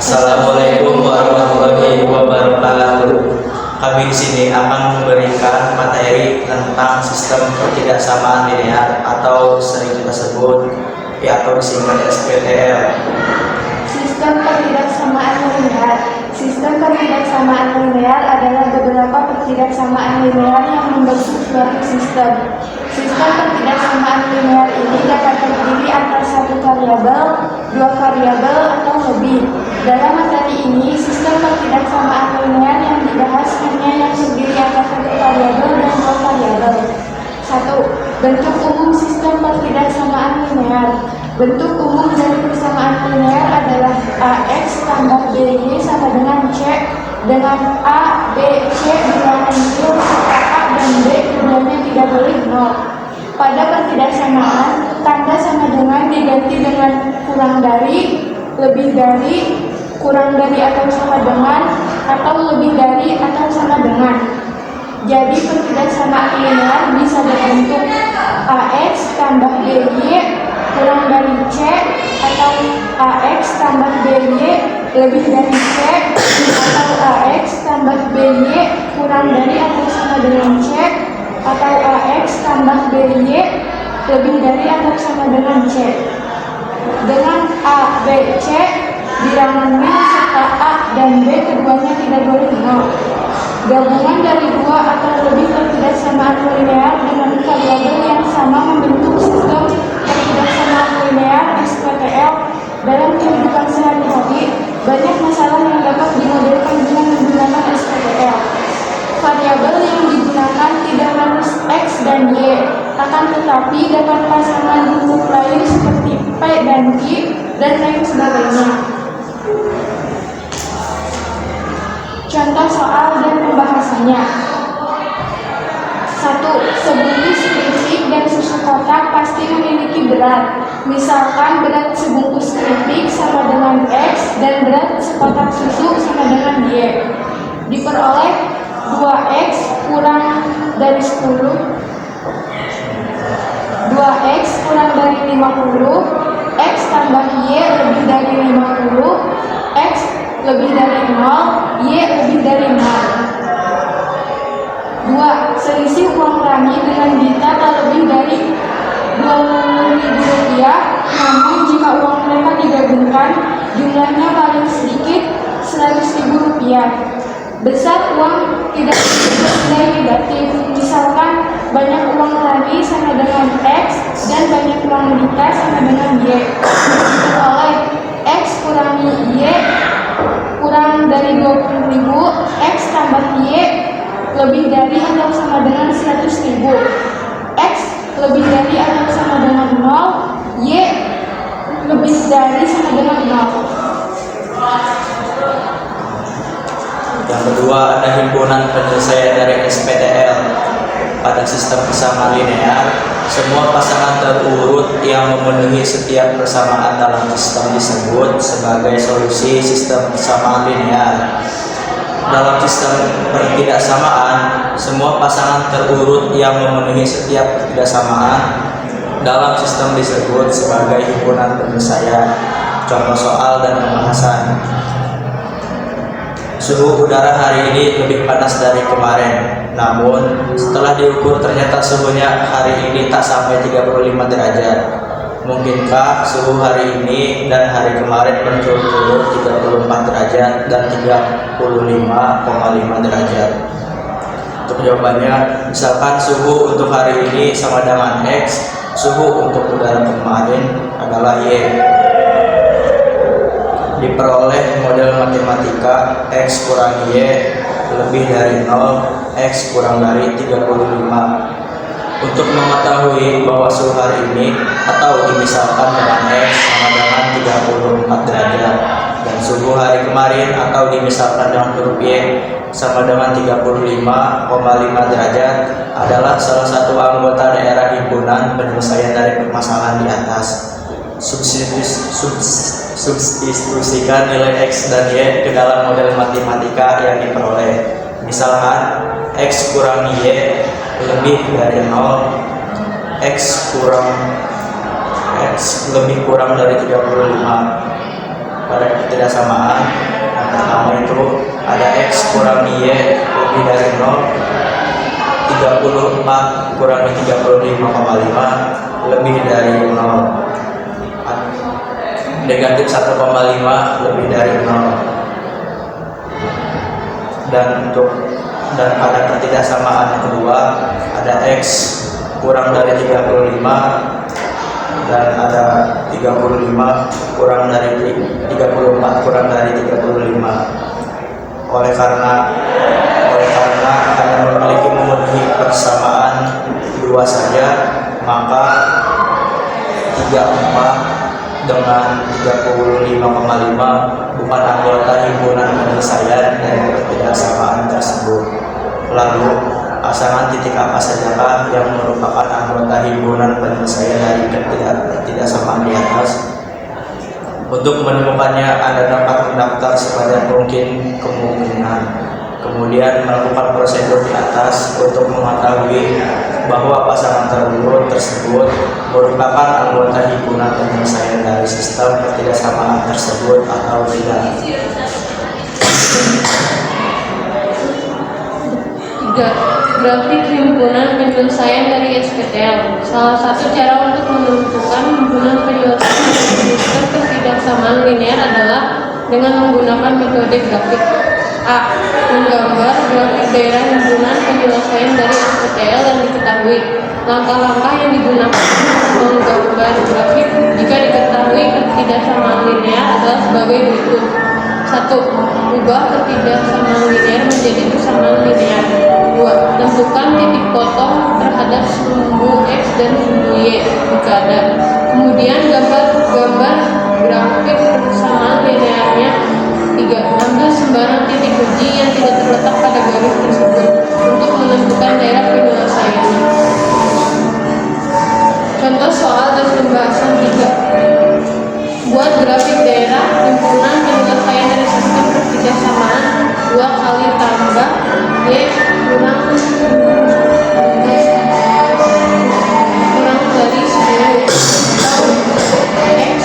Assalamualaikum warahmatullahi wabarakatuh. Kami di sini akan memberikan materi tentang sistem ketidaksamaan linear atau sering kita sebut atau disingkat SPTL. Sistem ketidaksamaan linear. Sistem ketidaksamaan linear adalah beberapa ketidaksamaan linear yang membentuk suatu sistem. Sistem ketidaksamaan linear ini dapat terdiri atas satu variabel, dua variabel, atau lebih. Dalam materi ini, sistem ketidaksamaan linear yang dibahas hanya yang terdiri atas satu variabel dan dua variabel. 1. Bentuk umum sistem ketidaksamaan linear. Bentuk umum dari persamaan linear adalah AX tambah BY sama dengan C, dengan A, B, C bilangan nil serta A dan B keduanya tidak boleh 0. Pada pertidaksamaan, tanda sama dengan diganti dengan kurang dari, lebih dari, kurang dari atau sama dengan, atau lebih dari atau sama dengan. Jadi pertidaksamaan linear bisa berbentuk AX tambah BY kurang dari C, atau AX tambah BY lebih dari C, atau AX tambah BY kurang dari atau sama dengan C, atau AX tambah BY lebih dari atau sama dengan C. Dengan A, B, C bilangan min serta A dan B keduanya tidak boleh 0. Gabungan dari dua atau lebih ketidaksamaan linear dengan variabel yang sama membentuk sistem ketidaksamaan linear SPTL. Dalam kehidupan sehari-hari, banyak masalah yang dapat dimodelkan dengan menggunakan SPTL. Variabel yang digunakan tidak harus X dan Y, akan tetapi dapat pasangan huruf lain seperti P dan Q dan lain sebagainya. Contoh soal dan pembahasannya. 1. Sebungkus keripik dan susu kotak pasti memiliki berat. Misalkan berat sebungkus keripik sama dengan X dan berat sekotak susu sama dengan Y. Diperoleh 2X kurang dari 10, 2X kurang dari 50, X tambah Y lebih dari 50, X lebih dari 0, Y lebih dari 0. 2. Selisih uang Rani dengan Dita tak lebih dari Rp20.000, namun jika uang mereka digabungkan, jumlahnya paling sedikit Rp100.000. Besar uang tidak bernilai negatif, misalkan banyak uang Rani sama dengan X dan banyak uang Dita sama dengan Y. Oleh X kurangi Y kurang dari 20.000, X tambah Y lebih dari atau sama dengan 100.000, X lebih dari atau sama dengan 0, Y lebih dari sama dengan 0. Yang kedua, ada himpunan penyelesaian dari SPTL. Pada sistem persamaan linear, semua pasangan terurut yang memenuhi setiap persamaan dalam sistem disebut sebagai solusi sistem persamaan linear. Dalam sistem pertidaksamaan, semua pasangan terurut yang memenuhi setiap ketidaksamaan dalam sistem disebut sebagai himpunan penyelesaian. Contoh soal dan pembahasan. Suhu udara hari ini lebih panas dari kemarin. Namun, setelah diukur ternyata suhunya hari ini tak sampai 35 derajat. Mungkinkah suhu hari ini dan hari kemarin berturut-turut 34 derajat dan 35,5 derajat? Untuk jawabannya, misalkan suhu untuk hari ini sama dengan X, suhu untuk udara kemarin adalah Y. Diperoleh model matematika X kurang Y lebih dari 0, X kurang dari 35. Untuk mengetahui bahwa suhu hari ini atau dimisalkan dengan X sama dengan 34 derajat dan suhu hari kemarin atau dimisalkan dengan huruf Y sama dengan 35,5 derajat adalah salah satu anggota daerah himpunan penyelesaian dari permasalahan di atas. Substitusikan nilai X dan Y ke dalam model matematika yang diperoleh. Misalkan X kurang Y lebih dari 0, X lebih kurang dari 35. pada ketidaksamaan. Yang pertama itu ada X kurangi Y lebih dari 0, 34 kurangi 35,5 lebih dari 0, negatif 1,5 lebih dari 0. Dan pada ketidaksamaan yang kedua ada X kurang dari 35 dan ada 35 kurang dari 34 kurang dari 35. Oleh karena hanya memenuhi persamaan dua saja, maka 34 dengan 35,5 bukan anggota himpunan penyelesaian dari ketidaksamaan tersebut. Lalu, pasangan titik apa sajakah yang merupakan anggota himpunan penyelesaian dari ketidaksamaan di atas? Untuk menemukannya, Anda dapat mendaftar sebanyak mungkin kemungkinan, kemudian melakukan prosedur di atas untuk mengetahui bahwa pasangan terurut tersebut merupakan anggota himpunan penyelesaian dari sistem ketidaksamaan tersebut atau tidak. 3. Grafik himpunan penyelesaian dari SPTL. Salah satu cara untuk menentukan himpunan penyelesaian dari sistem ketidaksamaan linear adalah dengan menggunakan metode grafik. A. Menggambar grafik daerah himpunan penyelesaian dari SPTL yang diketahui. Langkah-langkah yang digunakan menggambar grafik jika diketahui ketidaksamaan linear adalah sebagai berikut. 1. Ubah ketidaksamaan linear menjadi persamaan linear. 2. Tentukan titik potong terhadap sumbu X dan sumbu Y jika ada. Kemudian gambar grafik persamaan linearnya. 3. Ambil sembarang titik uji yang tidak terletak pada garis tersebut untuk menentukan daerah penyelesaiannya. Contoh soal dan pembahasan 3. Buat grafik daerah himpunan penyelesaian dari sistem ketidaksamaan 2 kali tambah Y kurang dari 10 atau X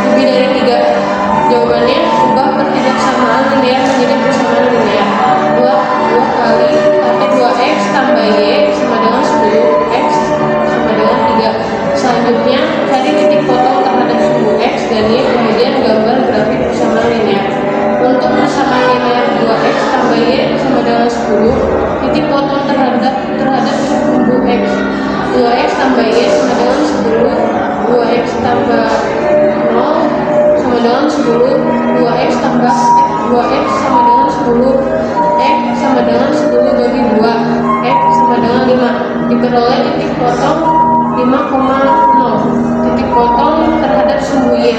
lebih dari 3. Jawabannya, ubah ketidaksamaan linear menjadi persamaan linear. 2 kali 2X tambah Y sama dengan 10, X sama dengan 3. Selanjutnya, cari titik potong terhadap sumbu X dan Y, kemudian gambar grafik persamaan linear. Untuk persamaan linear 2X tambah Y sama dengan 10, titik potong terhadap sumbu X 2X tambah Y sama dengan 10, 2X tambah 0 sama dengan 10, 2X tambah 2X sama dengan 10, X sama dengan 10 bagi 2, X sama dengan 5. Diperoleh titik potong 5,0. Titik potong terhadap sumbu Y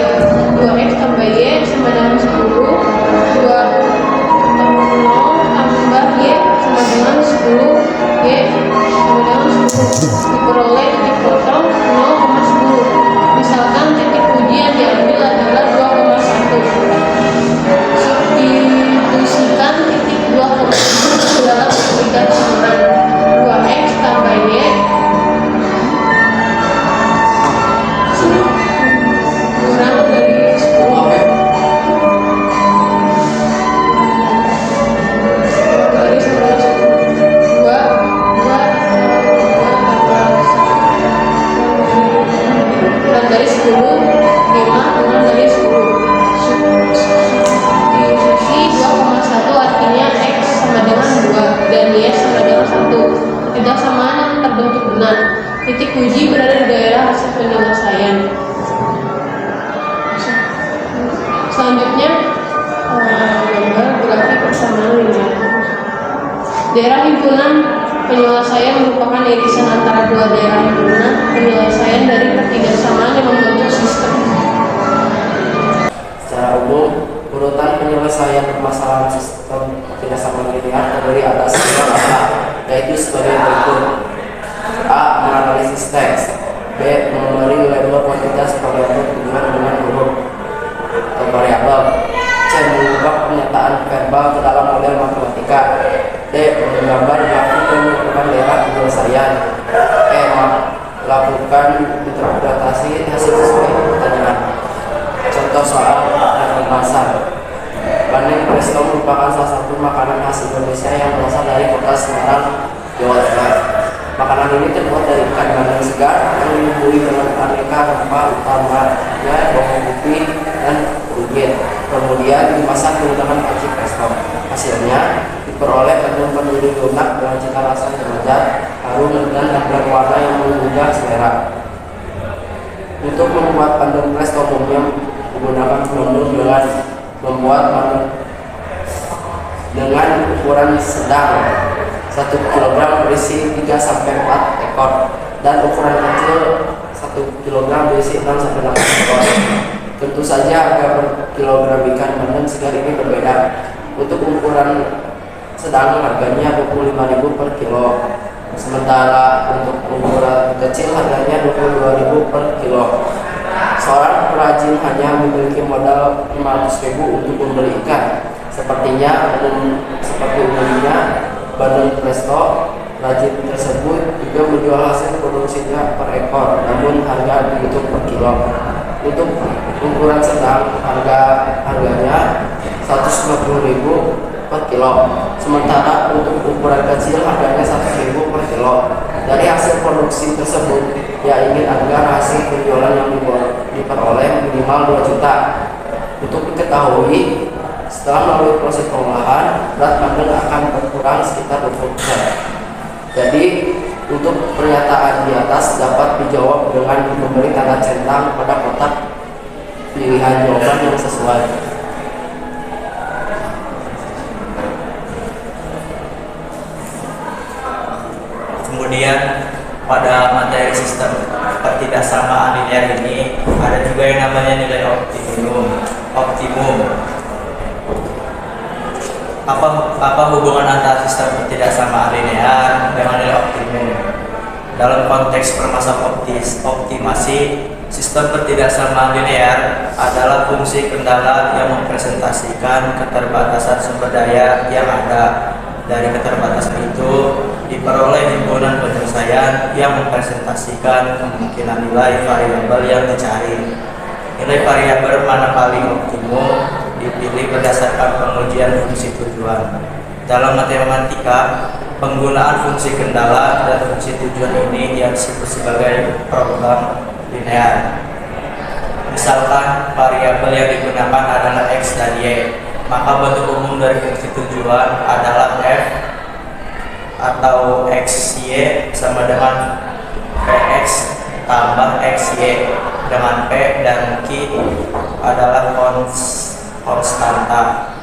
2X tambah Y sama dengan 10, 2 tambah Y sama dengan 10, Y sama dengan 10. Diperoleh titik potong 0,10. Misalkan titik uji yang diambil adalah 2,1. Substitusikan titik 2,1 ke dalam tiga samaan 2X tambah Y kurang dari 10. Dari 10 2 kurang dari 10, 5 kurang dari 10. Substitusi 2,1 artinya X sama dengan 2 dan Y sama dengan 1. Ketidaksamaan yang terbentuk benar. Titik uji berada di daerah hasil penyelesaian. Selanjutnya, gambar grafik persamaan linear. Daerah himpunan penyelesaian merupakan irisan antara dua daerah himpunan penyelesaian dari ketidaksamaan yang membentuk sistem. Secara umum, urutan penyelesaian permasalahan sistem ketidaksamaan linear terdiri atas 3 langkah, yaitu sebagai berikut. A. Menganalisis teks. B. Memberi label kuantitas variabel hubungan dengan huruf atau variabel. C. Mengubah pernyataan verbal ke dalam model matematika. D. Menggambar grafik yang menentukan daerah penyelesaian. E. Melakukan interpretasi hasil sesuai pertanyaan. Contoh soal dan pembahasan. Bandeng presto merupakan salah satu makanan khas Indonesia yang berasal dari kota Semarang, Jawa Tengah. Makanan ini terbuat dari ikan bandeng segar yang dibumbui dengan aneka rempah utamanya bawang putih dan kunyit. Kemudian dimasak menggunakan panci presto. Hasilnya diperoleh bandeng berduri lunak dengan cita rasa yang lezat, harum dan berwarna yang menggugah selera. Untuk membuat bandeng presto umumnya menggunakan menu dengan membuat bandeng dengan ukuran sedang 1 kg berisi 3-4 ekor dan ukuran kecil 1 kg berisi 6-8 ekor. Tentu saja harga per kilogram ikan bandeng segar ini berbeda. Untuk ukuran sedang harganya 25.000 per kilo, sementara untuk ukuran kecil harganya 22.000 per kilo. Seorang perajin hanya memiliki modal 500.000 untuk membeli ikan. Seperti umumnya bandeng presto, perajin tersebut juga menjual hasil produksinya per ekor, namun harga dihitung per kilo. Untuk ukuran sedang harganya 150.000 per kilo, sementara untuk ukuran kecil harganya 100.000 per kilo. Dari hasil produksi tersebut, ia ingin agar hasil penjualan yang diperoleh minimal 2 juta. Untuk diketahui, setelah melalui proses pengolahan, berat bandeng akan berkurang sekitar 20%. Jadi, untuk pernyataan di atas dapat dijawab dengan memberi tanda centang pada kotak pilihan jawaban yang sesuai. Kemudian pada materi sistem ketidaksamaan linear ini ada juga yang namanya nilai optimum. Apa hubungan antara sistem ketidaksamaan linear dengan nilai optimum? Dalam konteks permasalahan optimasi, sistem ketidaksamaan linear adalah fungsi kendala yang mempresentasikan keterbatasan sumber daya yang ada. Dari keterbatasan itu diperoleh himpunan penyelesaian yang mempresentasikan kemungkinan nilai variabel yang dicari. Nilai variabel mana paling optimum dipilih berdasarkan pengujian fungsi tujuan. Dalam matematika, penggunaan fungsi kendala dan fungsi tujuan ini disebut sebagai program linear. Misalkan variabel yang digunakan adalah x dan y, maka bentuk umum dari fungsi tujuan adalah f atau xy sama dengan px tambah xy, dengan p dan q adalah konstanta.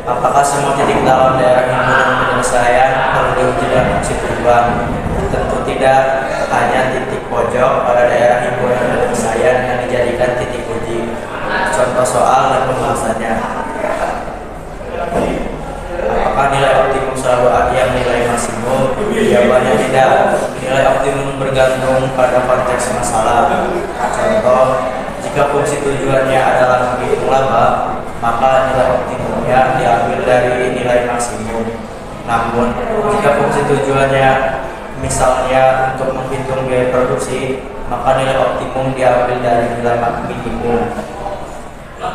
Apakah semua titik dalam daerah himpunan penyelesaian perlu diuji dengan fungsi tujuan? Tentu tidak, hanya titik pojok pada daerah himpunan penyelesaian yang dijadikan titik uji. Contoh soal dan pembahasannya. Apakah nilai optimum selalu yang nilai maksimum? Jawabannya tidak. Nilai optimum bergantung pada konteks masalah. Contoh, jika fungsi tujuannya adalah menghitung laba, maka nilai optimumnya diambil dari nilai maksimum. Namun, jika fungsi tujuannya misalnya untuk menghitung biaya produksi, maka nilai optimum diambil dari nilai minimum.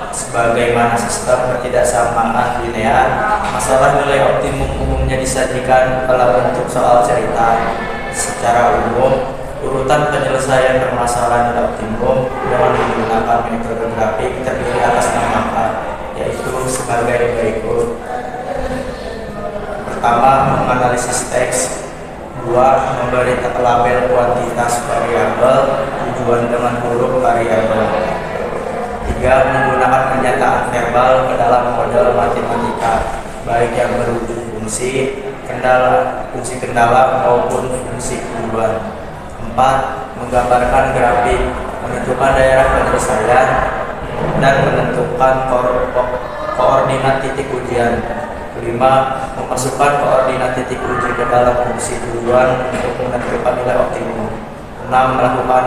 Sebagaimana sistem ketidaksamaan linear, masalah nilai optimum umumnya disajikan dalam bentuk soal cerita. Secara umum, urutan penyelesaian permasalahan nilai optimum dengan menggunakan metode grafik terdiri atas 6 langkah, yaitu sebagai berikut. Pertama, menganalisis teks. 2. Memberi label kuantitas variabel, tujuan dengan huruf variabel. 3. Menggunakan pernyataan verbal ke dalam model matematika, baik yang berwujud fungsi kendala maupun fungsi tujuan. 4. Menggambarkan grafik, menentukan daerah penyelesaian, dan menentukan koordinat titik ujian. 5. Memasukkan koordinat titik uji ke dalam fungsi tujuan untuk menentukan nilai optimum. 6. Melakukan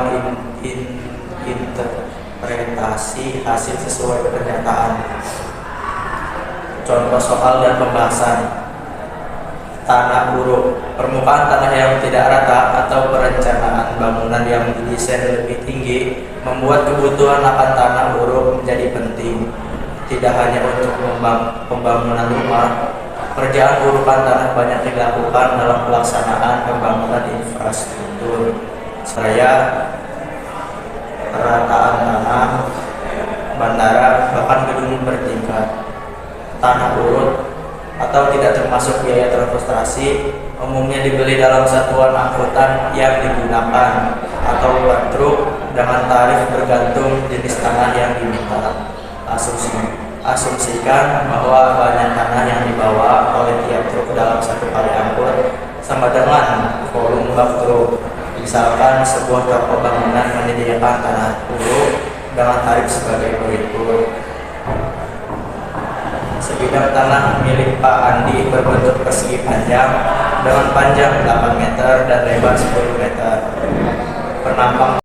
interpretasi hasil sesuai pernyataan. Contoh soal dan pembahasan. tanah buruk, permukaan tanah yang tidak rata atau perencanaan bangunan yang didesain lebih tinggi membuat kebutuhan akan tanah buruk menjadi penting. Tidak hanya untuk pembangunan rumah, pekerjaan urukan tanah banyak dilakukan dalam pelaksanaan pembangunan infrastruktur, seraya perataan tanah, bandara, bahkan gedung bertingkat. Tanah urut atau tidak termasuk biaya transportasi umumnya dibeli dalam satuan angkutan yang digunakan atau per truk dengan tarif bergantung jenis tanah yang diminta. Asumsikan bahwa banyak tanah yang dibawa oleh tiap truk dalam satu kali angkut sama dengan volume bak truk. Misalkan sebuah toko bangunan menyediakan tanah uruk dengan tarif sebagai berikut. Sebidang tanah milik Pak Andi berbentuk persegi panjang dengan panjang 8 meter dan lebar 10 meter. Penampang